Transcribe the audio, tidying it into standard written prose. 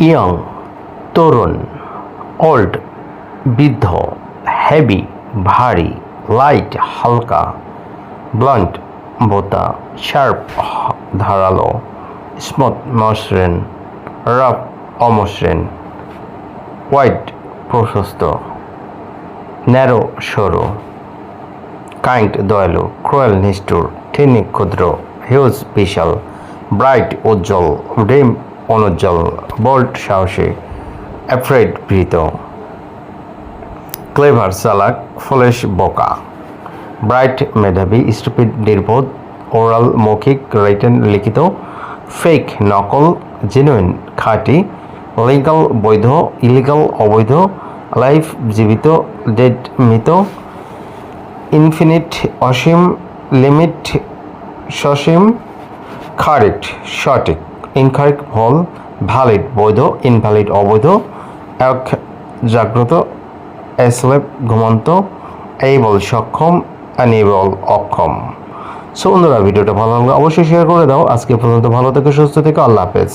Young তরুণ, old বৃদ্ধ, heavy ভারী, light হালকা, ব্লান্ট বোতা, শার্প ধারালো, স্মুথ মসৃণ, রাফ অমসৃণ, ওয়াইড প্রশস্ত, ন্যারো সরু, কাইন্ড দয়ালু, ক্রুয়েল নিষ্ঠুর, টিনি ক্ষুদ্র, হিউজ বিশাল, ব্রাইট উজ্জ্বল, ডিম অনুজ্জ্বল, বোল্ড সাহসী, অ্যাফ্রেড ভীত, ক্লেভার চালাক, ফুলিশ বোকা, ব্রাইট মেধাবী, স্টুপিড নির্বোধ, ওরাল মৌখিক, রিটেন লিখিত, ফেক নকল, জেনুইন খাঁটি, লিগাল বৈধ, ইলিগাল অবৈধ, লাইফ জীবিত, ডেড মৃত, ইনফিনিট অসীম, লিমিট সসীম, কারেক্ট সঠিক, ইনকারেক্ট ভুল, ভ্যালিড বৈধ, ইনভ্যালিড অবৈধ, এক জাগ্রত, অ্যাসলেপ ঘুমন্ত, এবল সক্ষম, অ্যানেবল অক্ষম। সো বন্ধুরা, ভিডিওটা ভালো লাগলে অবশ্যই শেয়ার করে দাও। আজকে পর্যন্ত ভালো থেকো, সুস্থ থেকো, আল্লাহ হাফেজ।